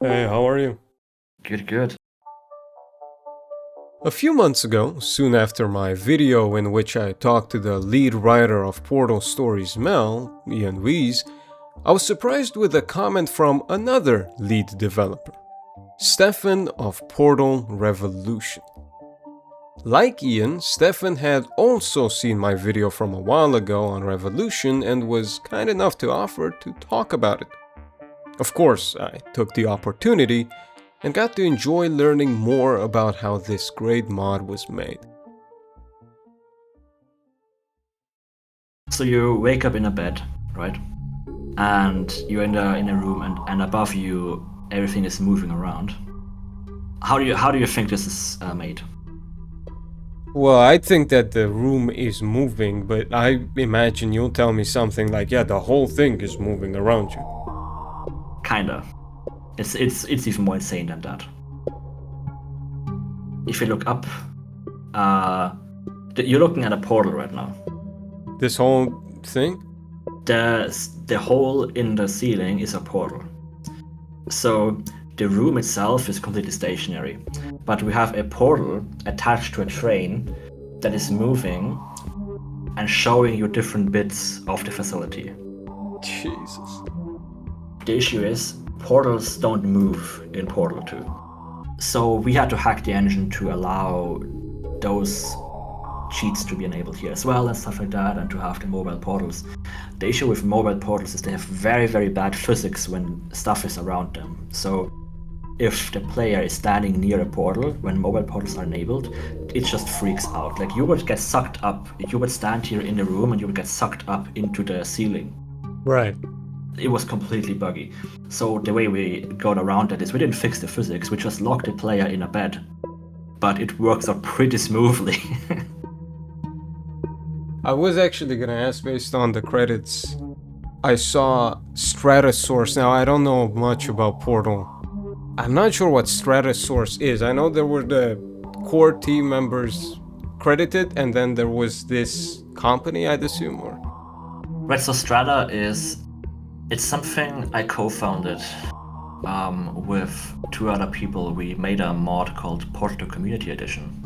Hey, how are you? Good, good. A few months ago, soon after my video in which I talked to the lead writer of Portal Stories Mel, Ian Weiss, I was surprised with a comment from another lead developer, Stefan of Portal Revolution. Like Ian, Stefan had also seen my video from a while ago on Revolution and was kind enough to offer to talk about it. Of course, I took the opportunity and got to enjoy learning more about how this great mod was made. So you wake up in a bed, right? And you're in a room, and above you everything is moving around. How do you think this is made? Well, I think that the room is moving, but I imagine you'll tell me something like, yeah, the whole thing is moving around you. Kinda. It's even more insane than that. If you look up, you're looking at a portal right now. This whole thing? The hole in the ceiling is a portal. So the room itself is completely stationary, but we have a portal attached to a train that is moving and showing you different bits of the facility. Jesus. The issue is portals don't move in Portal 2. So we had to hack the engine to allow those cheats to be enabled here as well and stuff like that, and to have the mobile portals. The issue with mobile portals is they have very, very bad physics when stuff is around them. So if the player is standing near a portal when mobile portals are enabled, it just freaks out. Like, you would get sucked up. You would stand here in the room and you would get sucked up into the ceiling. Right. It was completely buggy. So the way we got around that is we didn't fix the physics, we just locked the player in a bed. But it works out pretty smoothly. I was actually gonna ask based on the credits. I saw Stratosource. Now, I don't know much about Portal. I'm not sure what Stratosource is. I know there were the core team members credited, and then there was this company, I'd assume, or... Right, so Strata it's something I co-founded with two other people. We made a mod called Portal 2 Community Edition,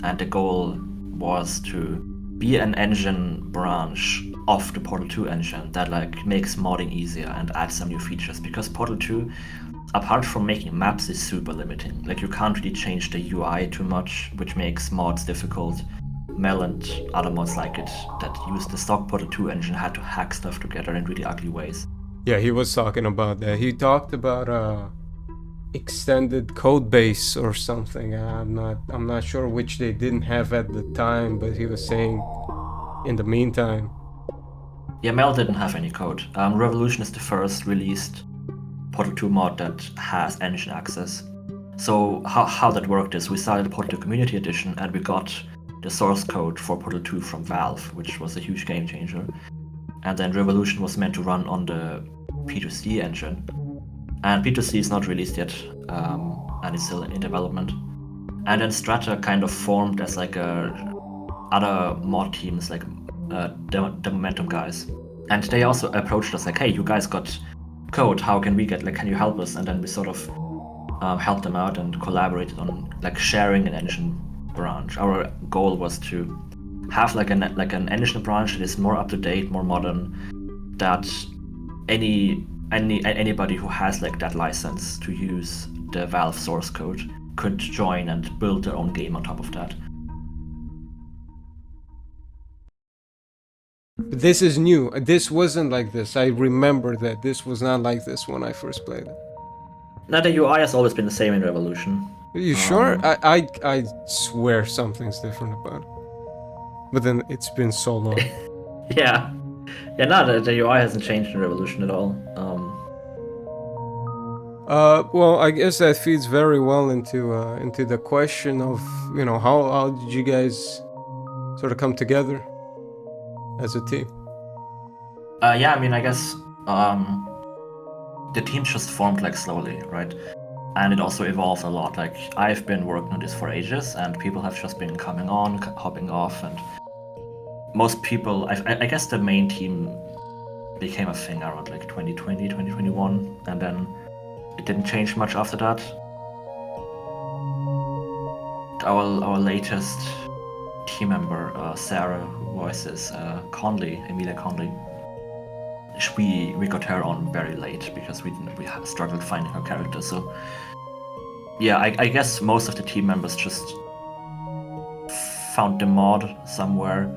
and the goal was to be an engine branch of the Portal 2 engine that makes modding easier and adds some new features, because Portal 2, apart from making maps, is super limiting. Like, you can't really change the UI too much, which makes mods difficult. Mel and other mods like it that use the stock Portal 2 engine had to hack stuff together in really ugly ways. Yeah, he was talking about that. He talked about extended code base or something. I'm not sure which they didn't have at the time, but he was saying in the meantime. Yeah, Mel didn't have any code. Revolution is the first released Portal 2 mod that has engine access. So how that worked is we started Portal 2 Community Edition and we got the source code for Portal 2 from Valve, which was a huge game changer. And then Revolution was meant to run on the P2C engine. And P2C is not released yet, and it's still in development. And then Strata kind of formed as other mod teams, like the Momentum guys. And they also approached us like, hey, you guys got code, how can we can you help us? And then we sort of helped them out and collaborated on sharing an engine branch. Our goal was to have an engine branch that is more up to date, more modern, that anybody who has that license to use the Valve source code could join and build their own game on top of that. This is new. This wasn't like this. I remember that this was not like this when I first played it. Now, the UI has always been the same in Revolution. Are you sure? I swear something's different about it. But then it's been so long. Yeah. Yeah, no, the UI hasn't changed in Revolution at all. Well, I guess that feeds very well into the question of, how did you guys sort of come together as a team? Yeah, I mean, I guess the team just formed slowly, right? And it also evolved a lot. I've been working on this for ages, and people have just been coming on, hopping off, and most people, I guess the main team became a thing around 2020, 2021, and then it didn't change much after that. Our latest team member, Sarah, who voices Emilia Conley, we got her on very late because we struggled finding her character. So yeah, I guess most of the team members just found the mod somewhere,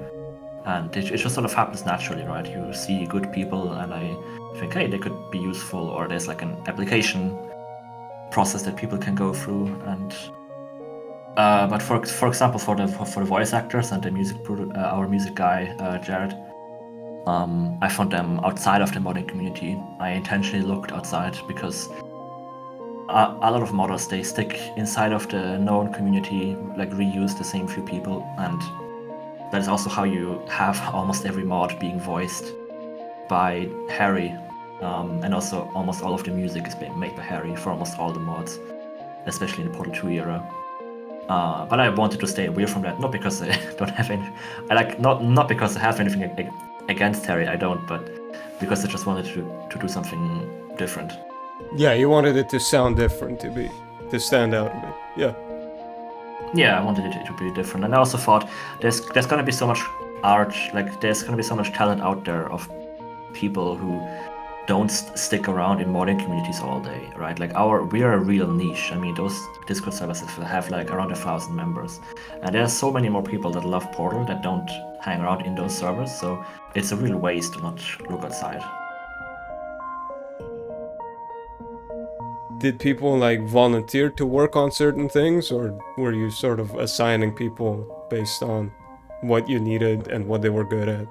and it just sort of happens naturally, right? You see good people, and I think, hey, they could be useful, or there's like an application process that people can go through, and but for example, for the voice actors and the our music guy Jared, I found them outside of the modding community. I intentionally looked outside because a lot of modders, they stick inside of the known community, like reuse the same few people, and that is also how you have almost every mod being voiced by Harry, and also almost all of the music is being made by Harry for almost all the mods, especially in the Portal 2 era. But I wanted to stay away from that, not because I don't have any, not because I have anything against Harry, I don't, but because I just wanted to do something different. Yeah, you wanted it to sound different, to stand out a bit. Yeah. Yeah, I wanted it to be different, and I also thought there's gonna be so much art, like there's gonna be so much talent out there of people who don't stick around in modding communities all day, right? Like we are a real niche. I mean, those Discord servers have like around 1,000 members, and there's so many more people that love Portal that don't hang around in those servers. So it's a real waste to not look outside. Did people like volunteer to work on certain things, or were you sort of assigning people based on what you needed and what they were good at?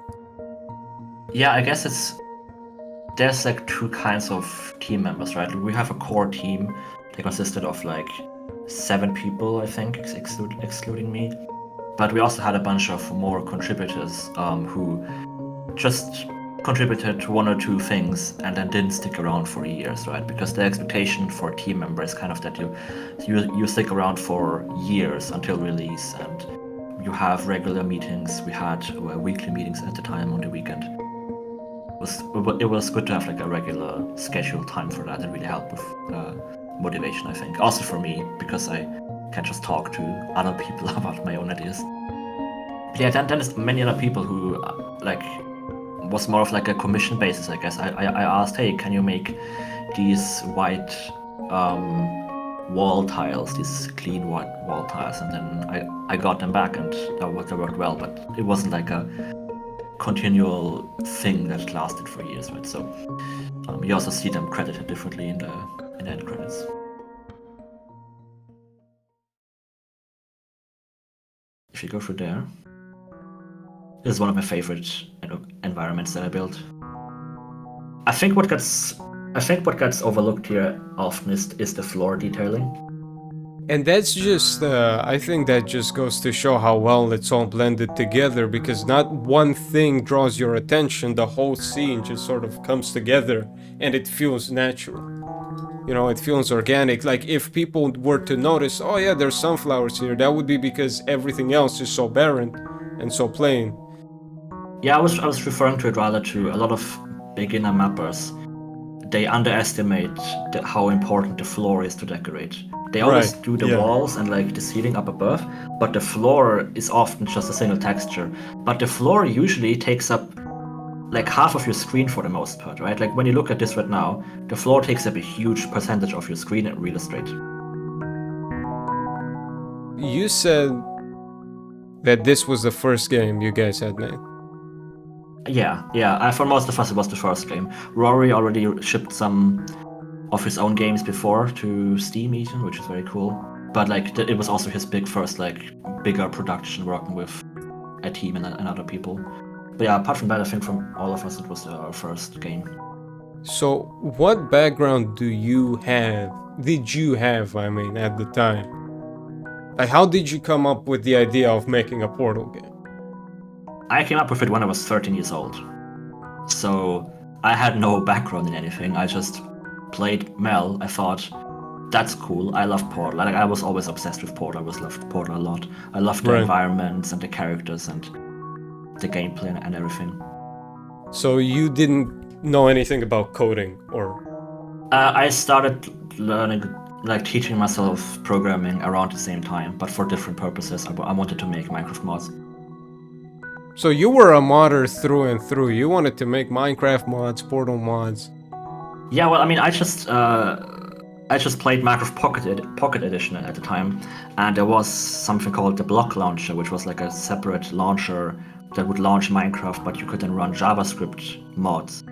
Yeah, I guess there's like two kinds of team members, right? We have a core team that consisted of like 7 people, I think, excluding me. But we also had a bunch of more contributors who just contributed to 1 or 2 things and then didn't stick around for years, right? Because the expectation for a team member is kind of that you stick around for years until release, and you have regular meetings. We had weekly meetings at the time on the weekend. It was good to have like a regular scheduled time for that. It really helped with motivation, I think. Also for me, because I can just talk to other people about my own ideas. Yeah, then there's many other people who like was more of like a commission basis, I guess. I asked, hey, can you make these white wall tiles, these clean white wall tiles, and then I got them back, and that worked well, but it wasn't like a continual thing that lasted for years, right? So you also see them credited differently in the end credits. If you go through there, this is one of my favorite environments that I built. I think what gets overlooked here often is the floor detailing. And that's just, I think that just goes to show how well it's all blended together, because not one thing draws your attention, the whole scene just sort of comes together and it feels natural. You know, it feels organic. Like if people were to notice, oh yeah, there's sunflowers here, that would be because everything else is so barren and so plain. Yeah, I was referring to it rather to a lot of beginner mappers. They underestimate how important the floor is to decorate. They always do the walls and like the ceiling up above, but the floor is often just a single texture. But the floor usually takes up like half of your screen for the most part, right? Like when you look at this right now, the floor takes up a huge percentage of your screen in real estate. You said that this was the first game you guys had made. Yeah. For most of us, it was the first game. Rory already shipped some of his own games before to Steam even, which is very cool. But like it was also his first bigger production, working with a team and other people. But yeah, apart from that, I think from all of us, it was our first game. So what background did you have, I mean, at the time? Like, how did you come up with the idea of making a Portal game? I came up with it when I was 13 years old. So I had no background in anything. I just played Mel. I thought, that's cool. I love Portal. Like, I was always obsessed with Portal. I always loved Portal a lot. I loved the environments and the characters and the gameplay and everything. So you didn't know anything about coding, or? I started teaching myself programming around the same time, but for different purposes. I wanted to make Minecraft mods. So you were a modder through and through. You wanted to make Minecraft mods, Portal mods. Yeah, well, I mean, I just played Minecraft Pocket Edition at the time, and there was something called the Block Launcher, which was like a separate launcher that would launch Minecraft, but you could then run JavaScript mods.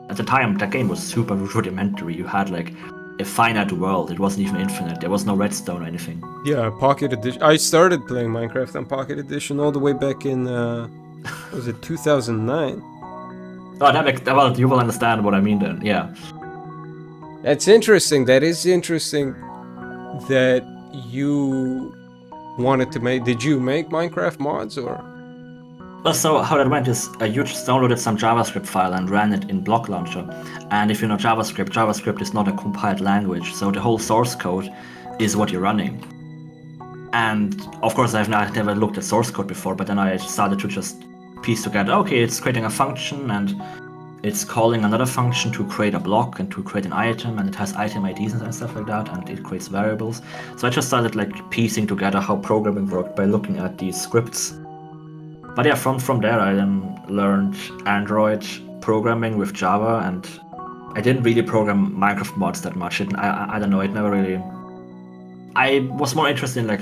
At the time, that game was super rudimentary. You had like a finite world. It wasn't even infinite. There was no redstone or anything. Yeah, Pocket Edition. I started playing Minecraft on Pocket Edition all the way back in, was it 2009? Oh, well, you will understand what I mean then, yeah. That's interesting. That is interesting that you wanted to make... Did you make Minecraft mods or...? Well, so how that went is you just downloaded some JavaScript file and ran it in Block Launcher. And if you know JavaScript is not a compiled language, so the whole source code is what you're running. And of course I've never looked at source code before, but then I started to just piece together, okay, it's creating a function and it's calling another function to create a block and to create an item, and it has item IDs and stuff like that, and it creates variables. So I just started like piecing together how programming worked by looking at these scripts. But yeah, from there I then learned Android programming with Java, and I didn't really program Minecraft mods that much. I don't know, it never really... I was more interested in like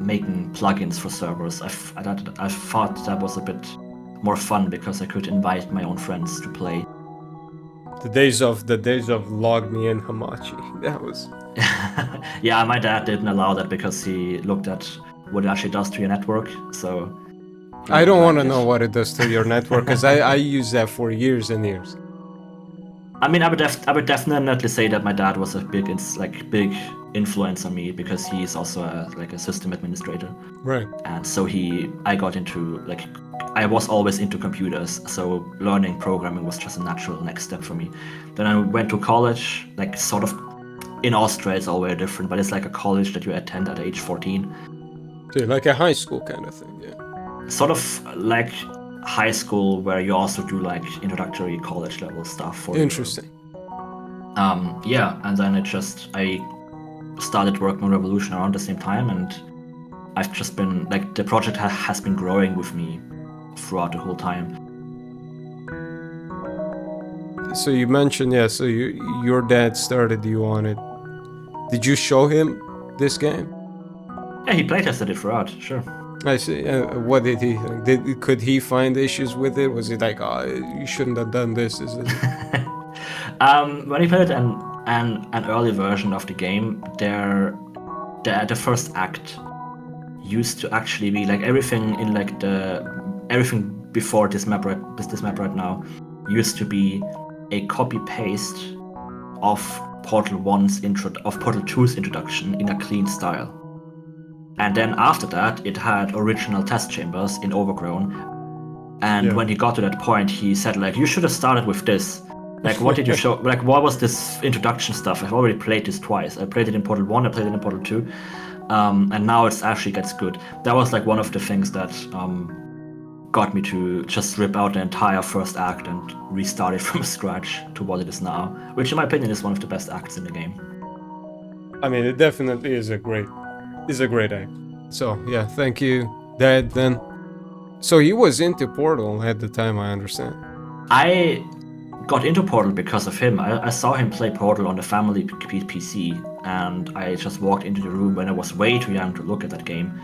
making plugins for servers. I thought that was a bit more fun because I could invite my own friends to play. The days of log me in Hamachi. That was... Yeah, my dad didn't allow that because he looked at what it actually does to your network, so... I don't want to know what it does to your network, because I use that for years and years. I mean, I would definitely say that my dad was a big influence on me, because he's also a system administrator. Right. And so I got into, I was always into computers, so learning programming was just a natural next step for me. Then I went to college, sort of, in Austria it's all very different, but it's like a college that you attend at age 14. So like a high school kind of thing, yeah. Sort of like high school, where you also do introductory college level stuff. Interesting. Yeah, and then I started working on Revolution around the same time, and I've just been the project has been growing with me throughout the whole time. So you mentioned, yeah, so your dad started you on it. Did you show him this game? Yeah, he playtested it throughout, sure. I see. What did he think? Could he find issues with it? Was he like, oh, you shouldn't have done this? Is it? When he played an early version of the game, the first act used to actually be everything in everything before this map right now used to be a copy paste of Portal 2's introduction in a clean style. And then after that, it had original test chambers in Overgrown. And when he got to that point, he said, you should have started with this. What did you show? What was this introduction stuff? I've already played this twice. I played it in Portal 1, I played it in Portal 2. And now it actually gets good. That was one of the things that got me to just rip out the entire first act and restart it from scratch to what it is now. Which, in my opinion, is one of the best acts in the game. I mean, it definitely is a great act. So, yeah, thank you, Dad, then. So he was into Portal at the time, I understand. I got into Portal because of him. I saw him play Portal on the family PC, and I just walked into the room when I was way too young to look at that game.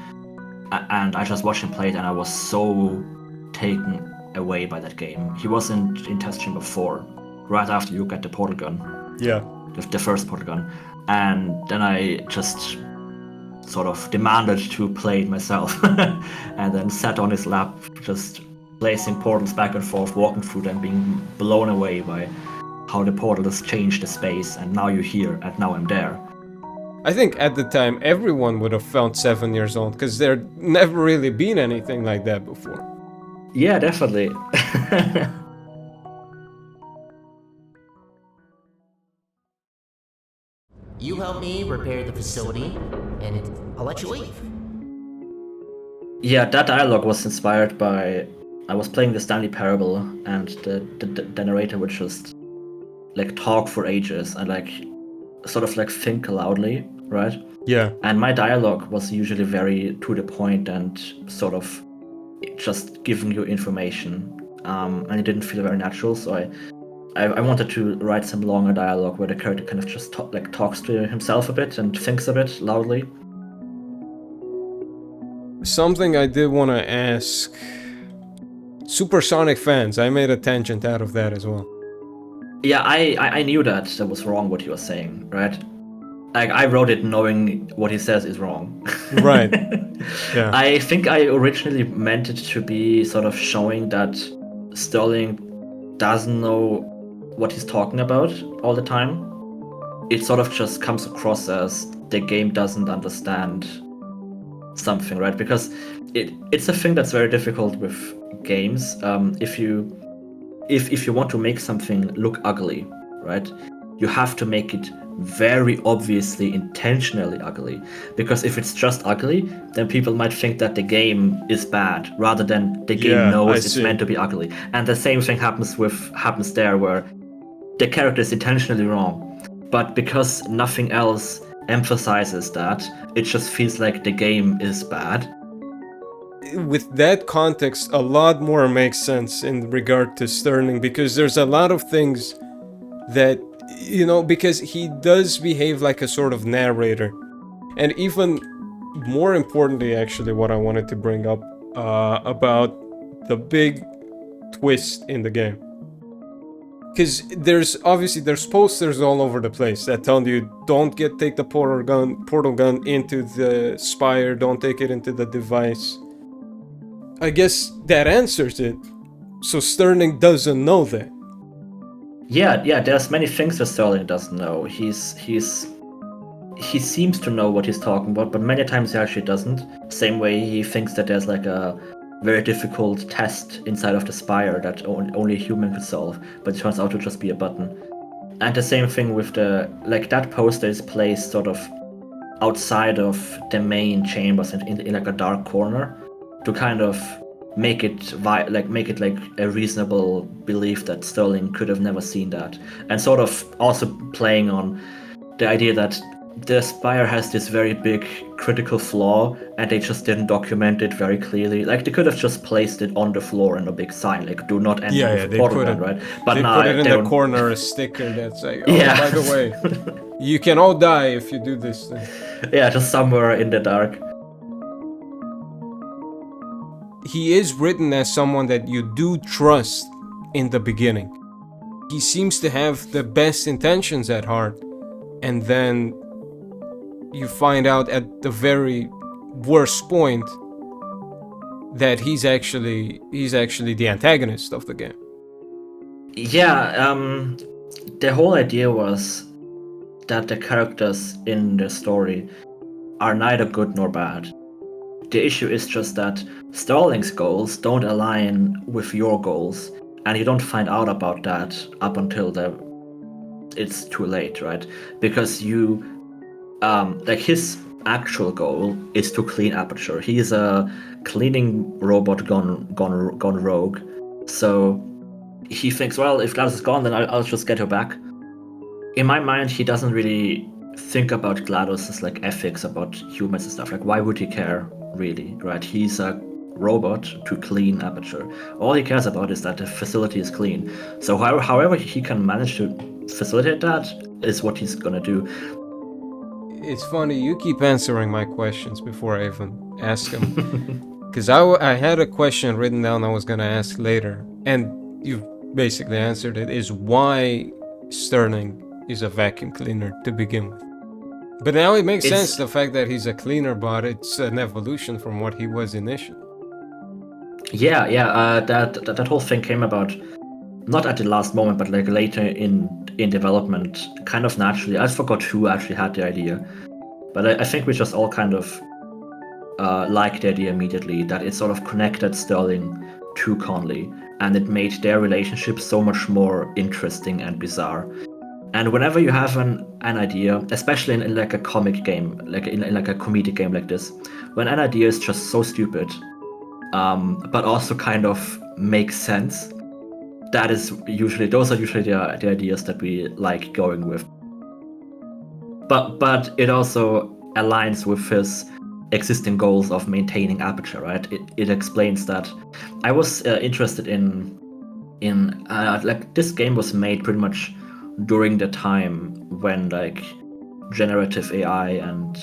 And I just watched him play it, and I was so taken away by that game. He was in Test Chamber 4, right after you get the Portal gun. Yeah. The first Portal gun. And then I just sort of demanded to play it myself, and then sat on his lap, just placing portals back and forth, walking through them, being blown away by how the portal has changed the space, and now you're here, and now I'm there. I think at the time everyone would have felt 7 years old, because there never really been anything like that before. Yeah, definitely. You help me repair the facility, and I'll let you leave. Yeah, that dialogue was inspired by... I was playing the Stanley Parable, and the narrator would just talk for ages, and sort of like think loudly, right? Yeah. And my dialogue was usually very to the point and sort of just giving you information, and it didn't feel very natural. So I wanted to write some longer dialogue where the character kind of just talks to himself a bit and thinks a bit loudly. Something I did want to ask Supersonic fans, I made a tangent out of that as well. Yeah, I knew that was wrong what he was saying, right? Like, I wrote it knowing what he says is wrong. Right. Yeah. I think I originally meant it to be sort of showing that Sterling doesn't know what he's talking about all the time. It sort of just comes across as the game doesn't understand something, right? Because it's a thing that's very difficult with games. If you want to make something look ugly, right, you have to make it very obviously intentionally ugly, because if it's just ugly, then people might think that the game is bad rather than the game knows it's meant to be ugly. And the same thing happens there, where the character is intentionally wrong, but because nothing else emphasizes that, it just feels like the game is bad. With that context, a lot more makes sense in regard to Stirling, because there's a lot of things that, because he does behave like a sort of narrator. And even more importantly, actually, what I wanted to bring up about the big twist in the game. Because there's posters all over the place that tell you don't take the portal gun into the spire, don't take it into the device. I guess that answers it. So Stirling doesn't know that. Yeah, there's many things that Sterling doesn't know. He seems to know what he's talking about, but many times he actually doesn't. Same way he thinks that there's like a very difficult test inside of the spire that only a human could solve, but it turns out to just be a button. And the same thing with that poster is placed sort of outside of the main chambers in like a dark corner to kind of make it like a reasonable belief that Sterling could have never seen that, and sort of also playing on the idea that the spire has this very big critical flaw and they just didn't document it very clearly. Like, they could have just placed it on the floor in a big sign, like, do not enter with the portal gun, right? But they put it in the corner, a sticker that's like, by the way, you can all die if you do this thing. Yeah, just somewhere in the dark. He is written as someone that you do trust in the beginning. He seems to have the best intentions at heart, and then you find out at the very worst point that he's actually the antagonist of the game. Yeah, the whole idea was that the characters in the story are neither good nor bad. The issue is just that Sterling's goals don't align with your goals, and you don't find out about that up until it's too late, right? Because his actual goal is to clean Aperture. He is a cleaning robot gone rogue. So he thinks, well, if GLaDOS is gone, then I'll just get her back. In my mind, he doesn't really think about GLaDOS's like ethics about humans and stuff. Like, why would he care, really, right? He's a robot to clean Aperture. All he cares about is that the facility is clean. So however he can manage to facilitate that is what he's gonna do. It's funny, you keep answering my questions before I even ask them. Because I had a question written down I was gonna ask later, and you've basically answered it, is why Stirling is a vacuum cleaner to begin with. But now it makes sense, the fact that he's a cleaner bot, it's an evolution from what he was initially. Yeah, that whole thing came about not at the last moment, but like later in development, kind of naturally. I forgot who actually had the idea, but I think we just all kind of liked the idea immediately, that it sort of connected Sterling to Conley, and it made their relationship so much more interesting and bizarre. And whenever you have an idea, especially in like a comic game, like in like a comedic game like this, when an idea is just so stupid, but also kind of makes sense, those are usually the ideas that we like going with. But it also aligns with his existing goals of maintaining Aperture, right? It explains that I was interested in like this game was made pretty much during the time when like generative AI and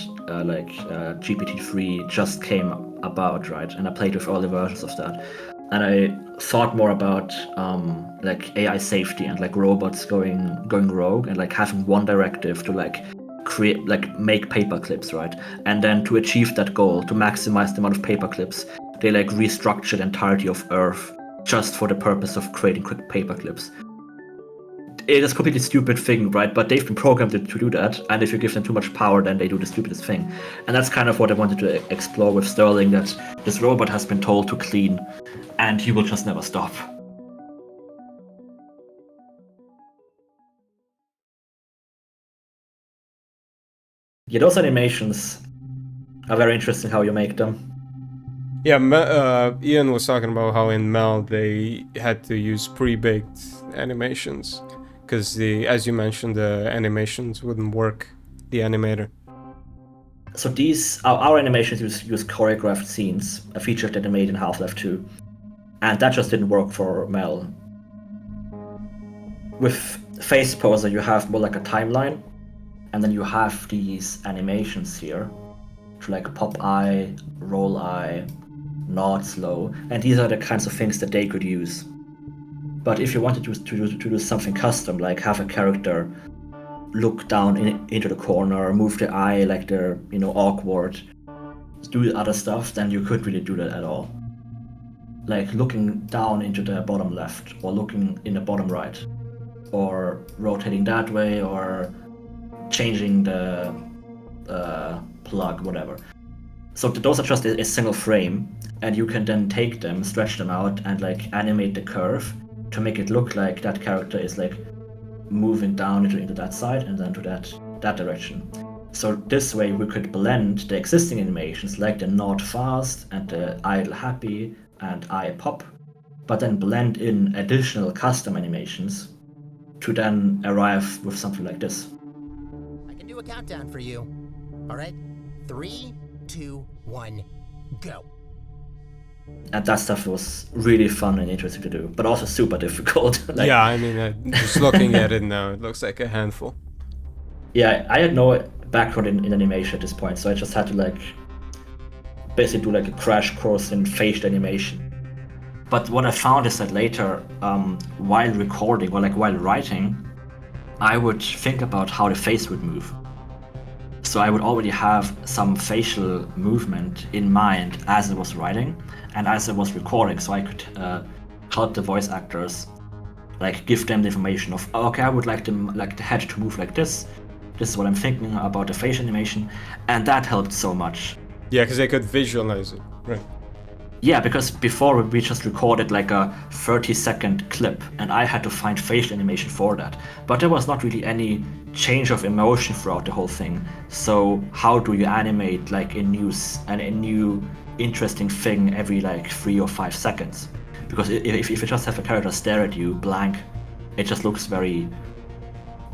GPT-3 just came about, right? And I played with all the versions of that, and I thought more about like AI safety and like robots going rogue and like having one directive to like create like make paper clips, right? And then to achieve that goal, to maximize the amount of paper clips, they like restructure the entirety of Earth just for the purpose of creating quick paper clips. It is a completely stupid thing, right? But they've been programmed to do that, and if you give them too much power, then they do the stupidest thing. And that's kind of what I wanted to explore with Stirling, that this robot has been told to clean, and he will just never stop. Yeah, those animations are very interesting how you make them. Yeah, Ian was talking about how in Mel they had to use pre-baked animations because as you mentioned, the animations wouldn't work, the animator. So these our animations use choreographed scenes, a feature that they made in Half-Life 2, and that just didn't work for Mel. With Face Poser, you have more like a timeline, and then you have these animations here to like pop eye, roll eye, nod slow, and these are the kinds of things that they could use. But if you wanted to do something custom, like have a character look down into the corner, move the eye like they're awkward, do other stuff, then you couldn't really do that at all. Like looking down into the bottom left, or looking in the bottom right, or rotating that way, or changing the plug, whatever. So those are just a single frame, and you can then take them, stretch them out, and like animate the curve to make it look like that character is like moving down into that side and then to that direction. So this way we could blend the existing animations, like the nod fast and the idle happy and eye pop, but then blend in additional custom animations to then arrive with something like this. I can do a countdown for you. All right, 3, 2, 1, go. And that stuff was really fun and interesting to do, but also super difficult. Like, yeah, I mean, just looking at it now, it looks like a handful. Yeah, I had no background in animation at this point, so I just had to like basically do like a crash course in facial animation. But what I found is that later, while recording or like while writing, I would think about how the face would move. So I would already have some facial movement in mind as I was writing and as I was recording, so I could help the voice actors, like give them the information of, okay, I would like them, like the head to move like this. This is what I'm thinking about the facial animation, and that helped so much. Yeah, because they could visualize it, right? Yeah, because before we just recorded like a 30-second clip, and I had to find facial animation for that. But there was not really any change of emotion throughout the whole thing. So how do you animate like a new interesting thing every like 3 or 5 seconds? Because if you just have a character stare at you blank, it just looks very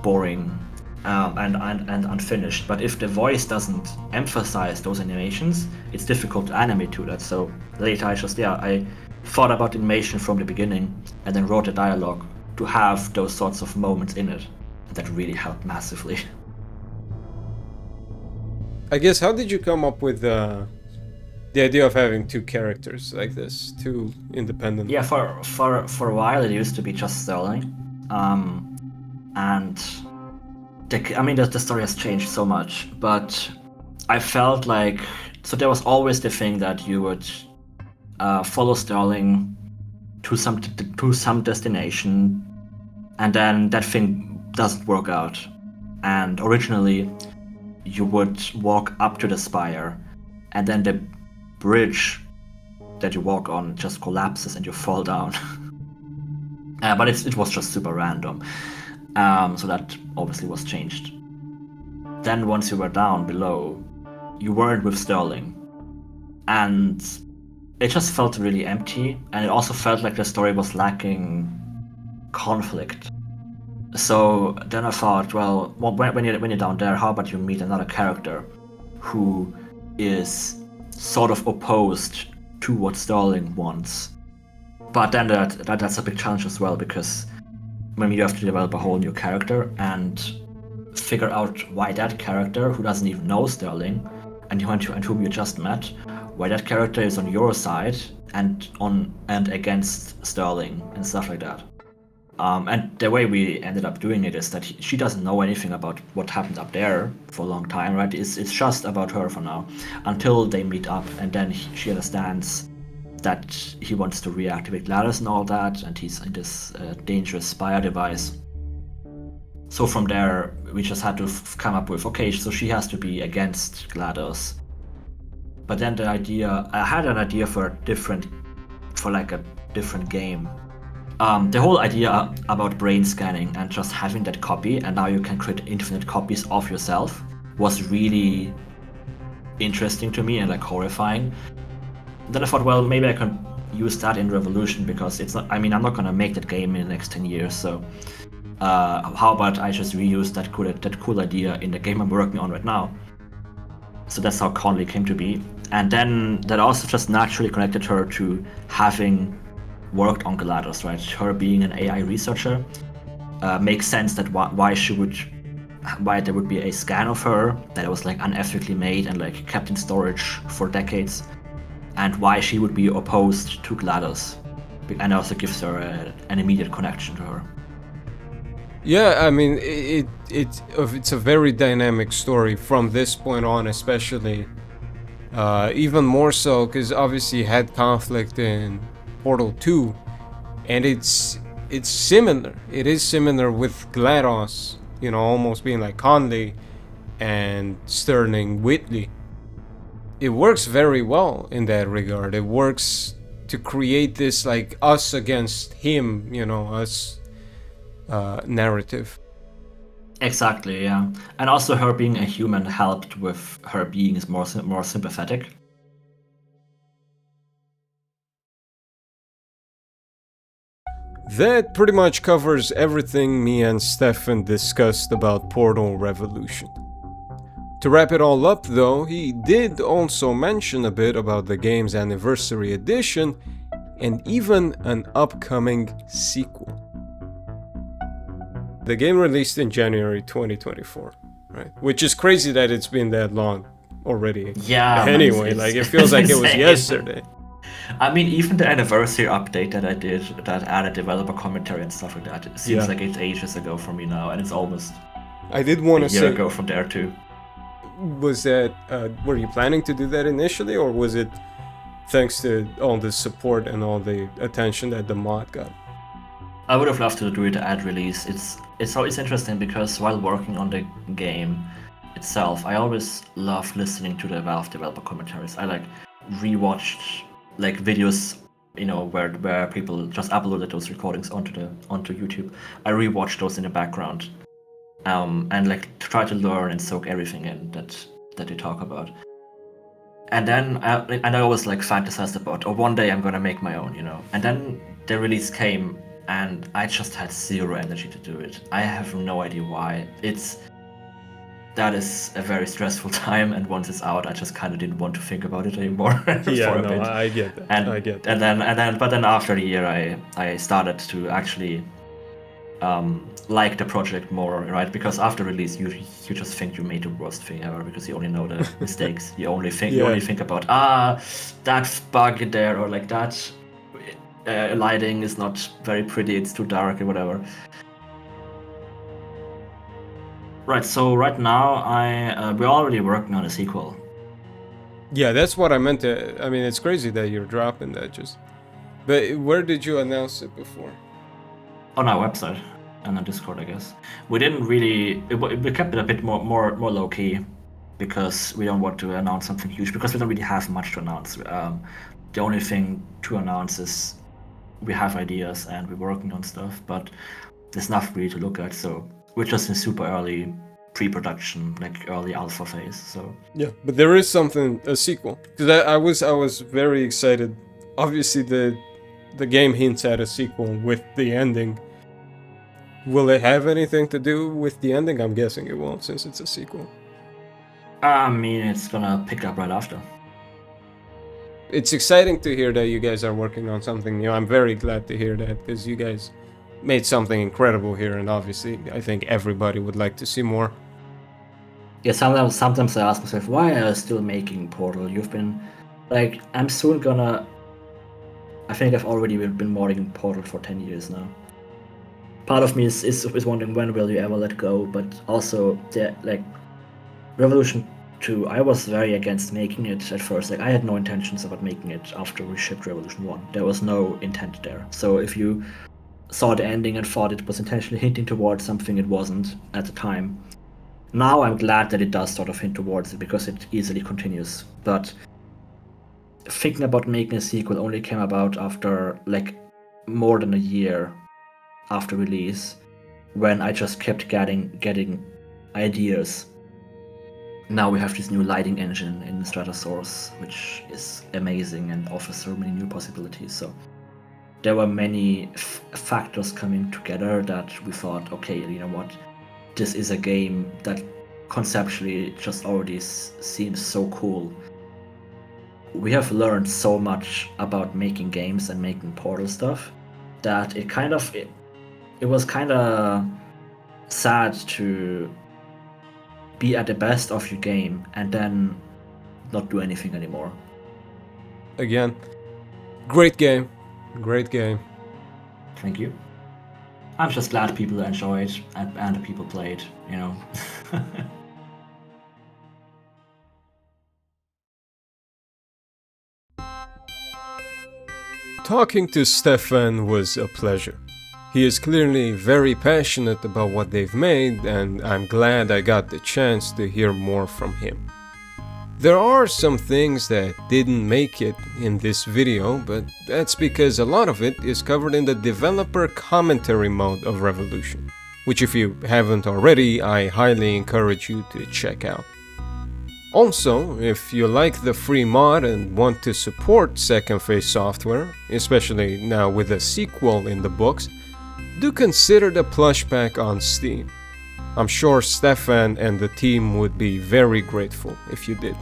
boring and unfinished. But if the voice doesn't emphasize those animations, it's difficult to animate to that. So later I thought about animation from the beginning and then wrote a dialogue to have those sorts of moments in it. That really helped massively. I guess, how did you come up with the idea of having 2 characters like this, 2 independent? Yeah, for a while it used to be just Sterling, and the story has changed so much, but I felt like, so there was always the thing that you would follow Sterling to some destination, and then that thing doesn't work out. And originally you would walk up to the spire, and then the bridge that you walk on just collapses and you fall down. But it was just super random. So that obviously was changed. Then once you were down below, you weren't with Sterling. And it just felt really empty, and it also felt like the story was lacking conflict. So then I thought, well, when you're down there, how about you meet another character who is sort of opposed to what Stirling wants. But then that's a big challenge as well, because when you have to develop a whole new character and figure out why that character, who doesn't even know Stirling, and whom you just met, why that character is on your side and against Stirling and stuff like that. And the way we ended up doing it is that she doesn't know anything about what happened up there for a long time, right? It's just about her for now, until they meet up, and then she understands that he wants to reactivate GLaDOS and all that, and he's in this dangerous spire device. So from there, we just had to come up with, okay, so she has to be against GLaDOS. But then I had an idea for a different game. The whole idea about brain scanning and just having that copy, and now you can create infinite copies of yourself, was really interesting to me and like horrifying. Then I thought, well, maybe I can use that in Revolution, because it's not, I mean, I'm not gonna make that game in the next 10 years, so how about I just reuse that cool idea in the game I'm working on right now. So that's how Conley came to be. And then that also just naturally connected her to having worked on GLaDOS, right? Her being an AI researcher makes sense that why there would be a scan of her that was like unethically made and like kept in storage for decades, and why she would be opposed to GLaDOS, and also gives her an immediate connection to her. Yeah, I mean, it's a very dynamic story from this point on, especially. Even more so because obviously you had conflict in Portal 2, and it's similar. It is similar with GLaDOS, you know, almost being like Conley and Stirling Whitley. It works very well in that regard. It works to create this like us against him, you know, us narrative. Exactly, yeah. And also her being a human helped with her being more sympathetic. That pretty much covers everything me and Stefan discussed about Portal Revolution. To wrap it all up though, he did also mention a bit about the game's anniversary edition and even an upcoming sequel. The game released in January 2024, right? Which is crazy that it's been that long already. Yeah. Anyway, like it feels like it was yesterday. I mean, even the anniversary update that I did that added developer commentary and stuff like that, it seems like it's ages ago for me now, and it's almost I did want to say a year ago from there too. Was that were you planning to do that initially, or was it thanks to all the support and all the attention that the mod got? I would have loved to do it at release. It's always interesting because while working on the game itself, I always love listening to the Valve developer commentaries. I like rewatched like videos, you know, where people just uploaded those recordings onto YouTube. I rewatched those in the background, and like try to learn and soak everything in that they talk about. And then I always like fantasized about, oh, one day I'm gonna make my own, you know. And then the release came, and I just had zero energy to do it. I have no idea why. That is a very stressful time, and once it's out, I just kind of didn't want to think about it anymore. Yeah, for a no, bit. I get that. I get that. But then after a year, I started to actually like the project more, right? Because after release, you just think you made the worst thing ever, because you only know the mistakes. You only think about that bug in there, or like that lighting is not very pretty, it's too dark or whatever. Right, so right now we're already working on a sequel. Yeah, that's what I meant to. I mean, it's crazy that you're dropping that just. But where did you announce it before? On our website and on Discord, I guess. We didn't really. We kept it a bit more low key, because we don't want to announce something huge, because we don't really have much to announce. The only thing to announce is we have ideas and we're working on stuff, but there's nothing really to look at. So we're just in super early pre-production, like early alpha phase. So yeah, but there is a sequel, because I was very excited. Obviously, the game hints at a sequel with the ending, Will it have anything to do with the ending? I'm guessing it won't, since it's a sequel. I mean, it's gonna pick up right after. It's exciting to hear that you guys are working on something new. I'm very glad to hear that, because you guys made something incredible here, and obviously I think everybody would like to see more. Yeah, sometimes I ask myself, why are you still making Portal? You've been, like, I'm soon gonna... I think I've already been modding Portal for 10 years now. Part of me is wondering, when will you ever let go? But also, like, Revolution 2, I was very against making it at first. Like, I had no intentions about making it after we shipped Revolution 1. There was no intent there. So if you saw the ending and thought it was intentionally hinting towards something, it wasn't at the time. Now I'm glad that it does sort of hint towards it, because it easily continues. But thinking about making a sequel only came about after, like, more than a year after release, when I just kept getting ideas. Now we have this new lighting engine in Stratosource, which is amazing and offers so many new possibilities. So there were many factors coming together that we thought, okay, you know what, this is a game that conceptually just already seems so cool. We have learned so much about making games and making Portal stuff that it was kind of sad to be at the best of your game and then not do anything anymore. Again, great game. Great game. Thank you. I'm just glad people enjoy it and the people play it, you know. Talking to Stefan was a pleasure. He is clearly very passionate about what they've made, and I'm glad I got the chance to hear more from him. There are some things that didn't make it in this video, but that's because a lot of it is covered in the developer commentary mode of Revolution, which, if you haven't already, I highly encourage you to check out. Also, if you like the free mod and want to support Second Phase Software, especially now with a sequel in the books, do consider the plush pack on Steam. I'm sure Stefan and the team would be very grateful if you did.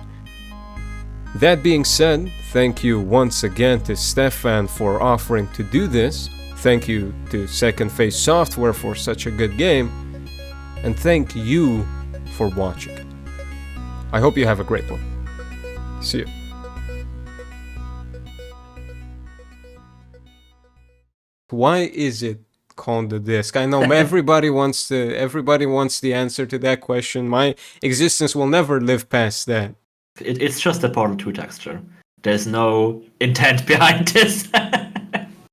That being said, thank you once again to Stefan for offering to do this, thank you to Second Phase Software for such a good game, and thank you for watching. I hope you have a great one. See you. Why is it called the disc? I know everybody wants the answer to that question. My existence will never live past that. It's just a Portal 2 texture. There's no intent behind this.